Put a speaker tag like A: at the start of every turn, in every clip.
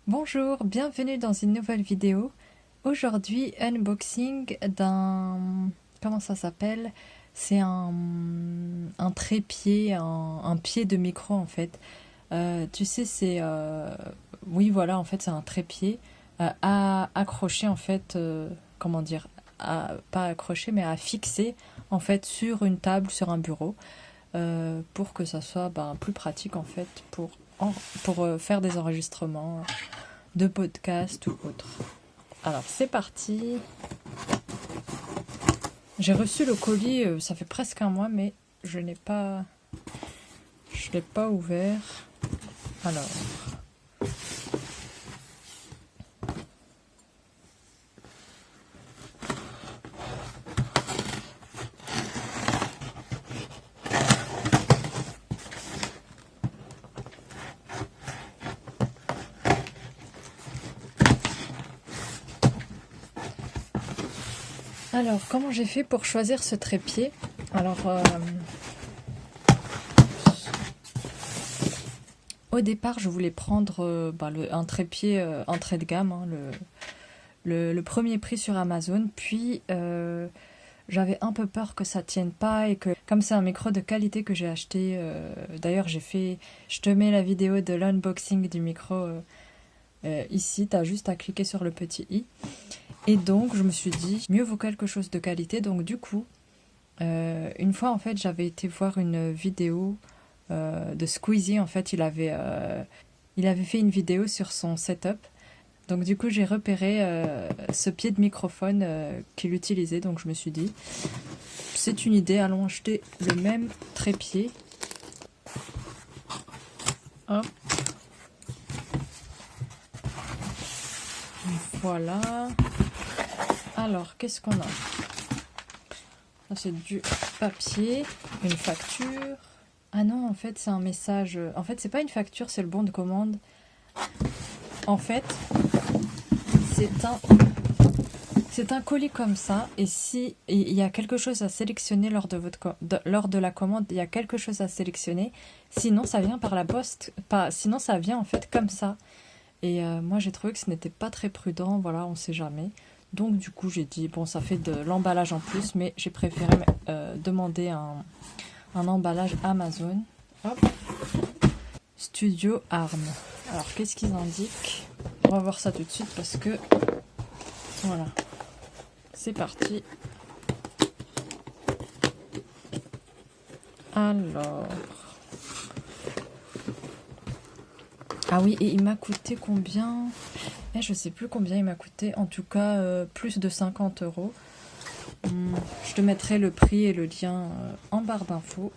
A: Bonjour, bienvenue dans une nouvelle vidéo. Aujourd'hui, unboxing d'un... Comment ça s'appelle? C'est un trépied, un pied de micro en fait. Tu sais, c'est... Oui, voilà, en fait, c'est un trépied à accrocher en fait... comment dire? Pas accrocher, mais à fixer en fait sur une table, sur un bureau, pour que ça soit plus pratique en fait pour faire des enregistrements de podcast ou autre. Alors c'est parti. J'ai reçu le colis, ça fait presque un mois, mais je l'ai pas ouvert. Alors, comment j'ai fait pour choisir ce trépied? Alors, au départ, je voulais prendre un trépied entrée de gamme, hein, le premier prix sur Amazon. Puis, j'avais un peu peur que ça tienne pas et que, comme c'est un micro de qualité que j'ai acheté, d'ailleurs, je te mets la vidéo de l'unboxing du micro ici. T'as juste à cliquer sur le petit i. Et donc, je me suis dit, mieux vaut quelque chose de qualité. Donc, du coup, une fois, en fait, j'avais été voir une vidéo de Squeezie. En fait, il avait fait une vidéo sur son setup. Donc, du coup, j'ai repéré ce pied de microphone qu'il utilisait. Donc, je me suis dit, c'est une idée, allons acheter le même trépied. Hop. Voilà. Alors, qu'est-ce qu'on a? Ça, c'est du papier, une facture. Ah non, en fait, c'est un message. En fait, c'est pas une facture, c'est le bon de commande. En fait, c'est un colis comme ça. Et si il y a quelque chose à sélectionner lors de la commande, il y a quelque chose à sélectionner. Sinon, ça vient par la poste. Sinon, ça vient en fait comme ça. Et moi, j'ai trouvé que ce n'était pas très prudent. Voilà, on sait jamais. Donc, du coup, j'ai dit, bon, ça fait de l'emballage en plus, mais j'ai préféré demander un emballage Amazon. Hop. Studio Arm. Alors, qu'est-ce qu'ils indiquent? On va voir ça tout de suite parce que... Voilà. C'est parti. Alors... Ah oui, et il m'a coûté combien? Je sais plus combien il m'a coûté. En tout cas, plus de 50 euros. Je te mettrai le prix et le lien en barre d'infos.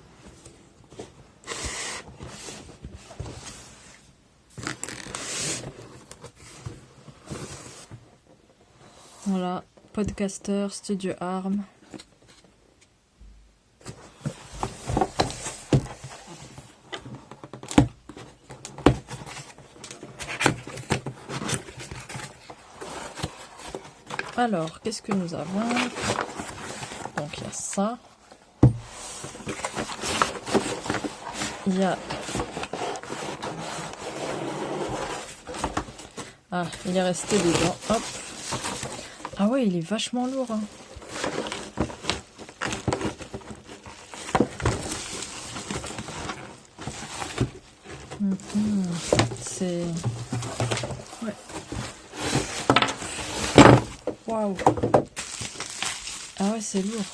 A: Voilà, Podcaster, Studio Arm. Alors, qu'est-ce que nous avons? Donc, il y a ça. Il y a... Ah, il est resté dedans. Hop. Ah ouais, il est vachement lourd. Hein. C'est... Ouais. Waouh. Ah ouais, c'est lourd.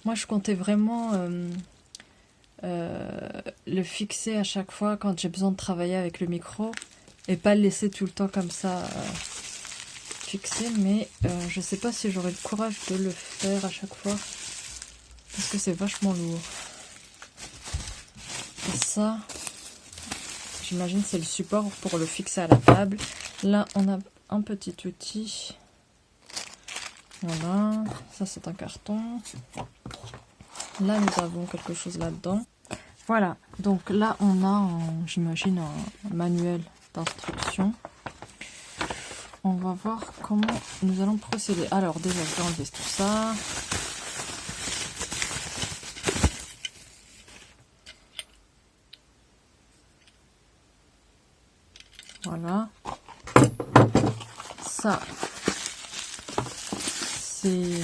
A: Moi, je comptais vraiment le fixer à chaque fois quand j'ai besoin de travailler avec le micro et pas le laisser tout le temps comme ça fixé. Mais je sais pas si j'aurai le courage de le faire à chaque fois parce que c'est vachement lourd. Et ça, j'imagine c'est le support pour le fixer à la table. Là, on a un petit outil. Voilà, ça c'est un carton. Là, nous avons quelque chose là-dedans. Voilà, donc là, on a, j'imagine, un manuel d'instruction. On va voir comment nous allons procéder. Alors, déjà, je vais enlever tout ça. Voilà. ça, c'est...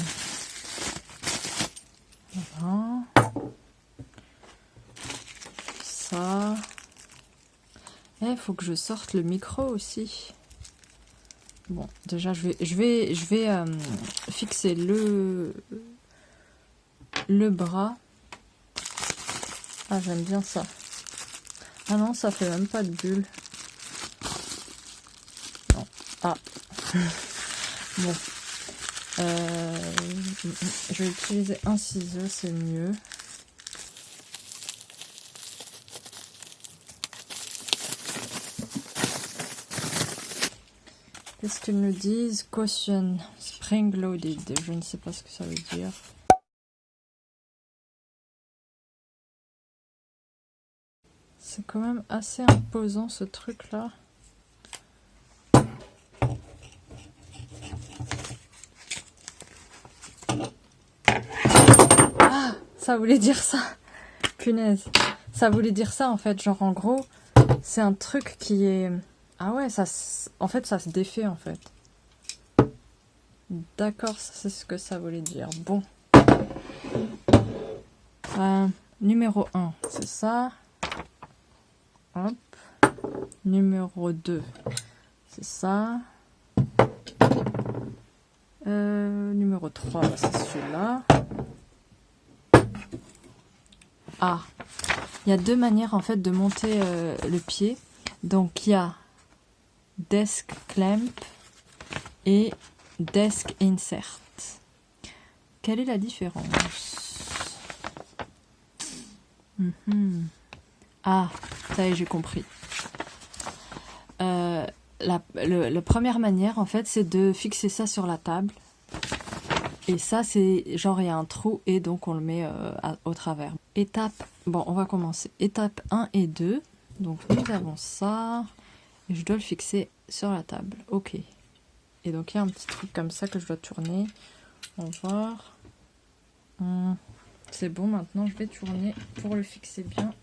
A: Voilà. Ça. Il faut que je sorte le micro aussi. Bon, déjà, je vais fixer le bras. Ah, j'aime bien ça. Ah non, ça fait même pas de bulle. Non. Ah. Bon. Je vais utiliser un ciseau, c'est mieux. Qu'est-ce qu'ils nous disent? Caution, spring loaded. Je ne sais pas ce que ça veut dire. C'est quand même assez imposant ce truc-là. Ah, ça voulait dire ça. Punaise. Ça voulait dire ça en fait. Genre en gros, c'est un truc qui est... Ah ouais, en fait, ça se défait en fait. D'accord, c'est ce que ça voulait dire. Bon. Numéro 1, c'est ça. Hop. Numéro 2, c'est ça. Numéro 3, c'est celui-là. Ah, il y a deux manières en fait de monter le pied. Donc il y a desk clamp et desk insert. Quelle est la différence? Ah, ça y est, j'ai compris. La première manière, en fait, c'est de fixer ça sur la table. Et ça, c'est genre, il y a un trou et donc on le met au travers. Étape, bon, on va commencer. Étape 1 et 2. Donc, nous avons ça. Et je dois le fixer sur la table. Ok. Et donc, il y a un petit truc comme ça que je dois tourner. On va voir. C'est bon, maintenant, je vais tourner pour le fixer bien.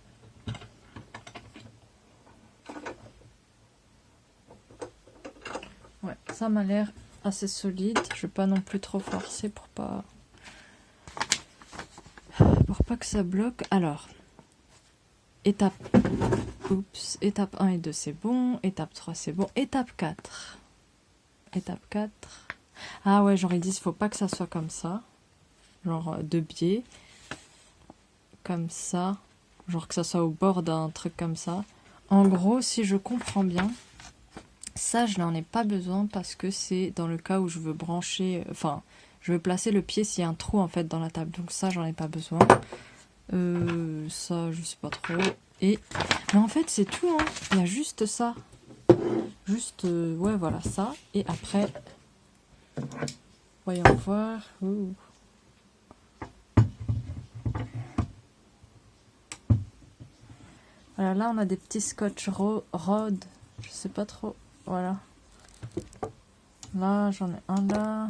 A: Ouais, ça m'a l'air assez solide. Je vais pas non plus trop forcer pour pas que ça bloque. Alors, étape 1 et 2 c'est bon, étape 3 c'est bon, étape 4. Ah ouais, genre ils disent faut pas que ça soit comme ça. Genre de biais. Comme ça. Genre que ça soit au bord d'un truc comme ça. En gros, si je comprends bien, ça, je n'en ai pas besoin parce que c'est dans le cas où je veux brancher... Enfin, je veux placer le pied s'il y a un trou, en fait, dans la table. Donc ça, j'en ai pas besoin. Ça, je sais pas trop. Et... Mais en fait, c'est tout, hein. Il y a juste ça. Juste... ouais, voilà, ça. Et après... Voyons voir. Ouh. Voilà, là, on a des petits scotch rod. Je sais pas trop... Voilà. Là, j'en ai un là.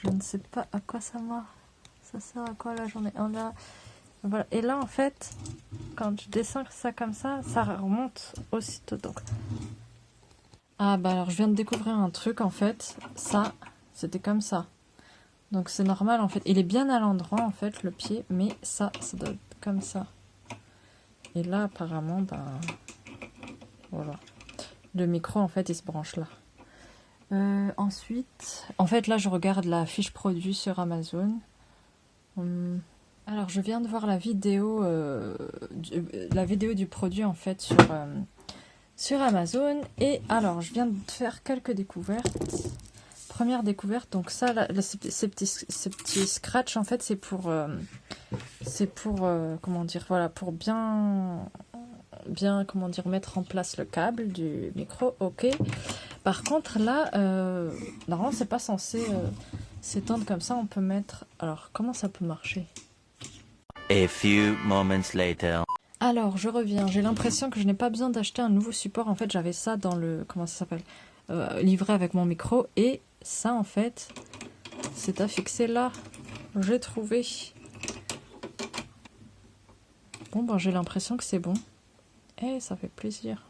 A: Je ne sais pas à quoi ça marche. Ça sert à quoi là? J'en ai un là. Voilà. Et là, en fait, quand je descends ça comme ça remonte aussitôt. Donc. Ah bah alors, je viens de découvrir un truc en fait. Ça, c'était comme ça. Donc c'est normal en fait. Il est bien à l'endroit en fait, le pied. Mais ça doit être comme ça. Et là, apparemment, ben... Voilà. Le micro, en fait, il se branche là. Ensuite, en fait, là, je regarde la fiche produit sur Amazon. Alors, je viens de voir la vidéo du produit, en fait, sur Amazon. Et alors, je viens de faire quelques découvertes. Première découverte, donc ça, ces petits scratchs, en fait, c'est pour comment dire, voilà, pour bien, comment dire, mettre en place le câble du micro, ok. Par contre, là, normalement, c'est pas censé s'étendre comme ça. On peut mettre... Alors, comment ça peut marcher?
B: A few moments later.
A: Alors, je reviens. J'ai l'impression que je n'ai pas besoin d'acheter un nouveau support. En fait, j'avais ça dans le... Comment ça s'appelle? Livré avec mon micro. Et ça, en fait, c'est à fixer là. J'ai trouvé. Bon, ben, j'ai l'impression que c'est bon. Et ça fait plaisir.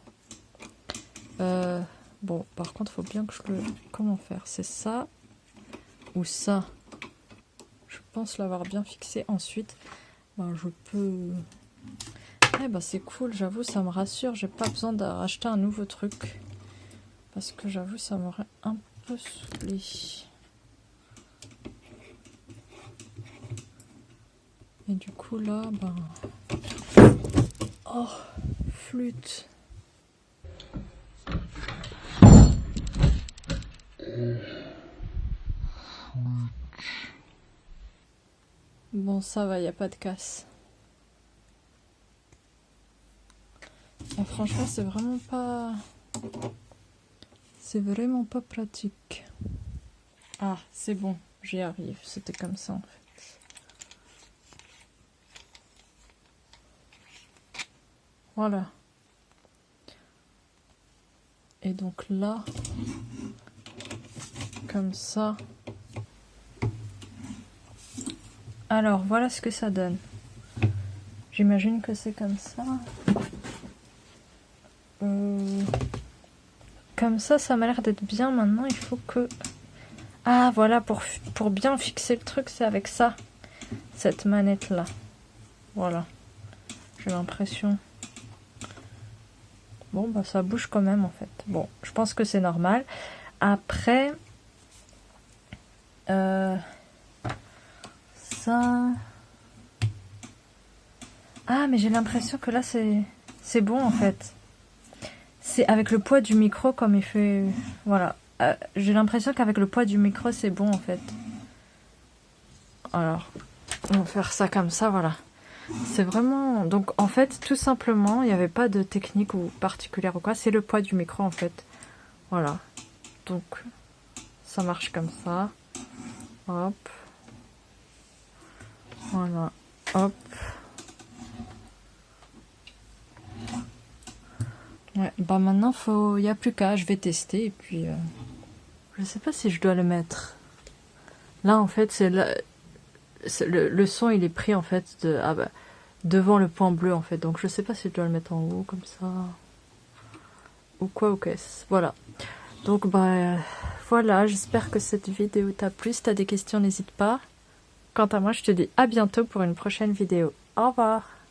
A: Bon, par contre, faut bien que je le... Comment faire? C'est ça ou ça? Je pense l'avoir bien fixé. Ensuite, ben, je peux... Eh ben, c'est cool, j'avoue, ça me rassure. J'ai pas besoin de racheter un nouveau truc. Parce que j'avoue, ça m'aurait un peu saoulé. Et du coup, là, ben... Oh, flûte. Bon, ça va, y a pas de casse. Et franchement, c'est vraiment pas... C'est vraiment pas pratique. Ah, c'est bon, j'y arrive. C'était comme ça, en fait. Voilà. Et donc là, comme ça. Alors, voilà ce que ça donne. J'imagine que c'est comme ça. Comme ça m'a l'air d'être bien. Maintenant, il faut que... Ah, voilà, pour bien fixer le truc, c'est avec ça. Cette manette-là. Voilà. J'ai l'impression... Bon, bah ça bouge quand même, en fait. Bon, je pense que c'est normal. Après... Ça... Ah, mais j'ai l'impression que là, c'est bon, en fait. C'est avec le poids du micro, comme il fait... Voilà. J'ai l'impression qu'avec le poids du micro, c'est bon, en fait. Alors, on va faire ça comme ça, voilà. C'est vraiment... Donc, en fait, tout simplement, il n'y avait pas de technique ou particulière ou quoi. C'est le poids du micro, en fait. Voilà. Donc, ça marche comme ça. Hop. Voilà. Hop. Ouais, bah maintenant, il n'y a plus qu'à. Je vais tester et puis... Je sais pas si je dois le mettre. Là, en fait, c'est le son, il est pris, en fait, devant le point bleu, en fait. Donc, je sais pas si je dois le mettre en haut, comme ça. Ou quoi, ou qu'est-ce. Voilà. Donc, bah, voilà. J'espère que cette vidéo t'a plu. Si t'as des questions, n'hésite pas. Quant à moi, je te dis à bientôt pour une prochaine vidéo. Au revoir.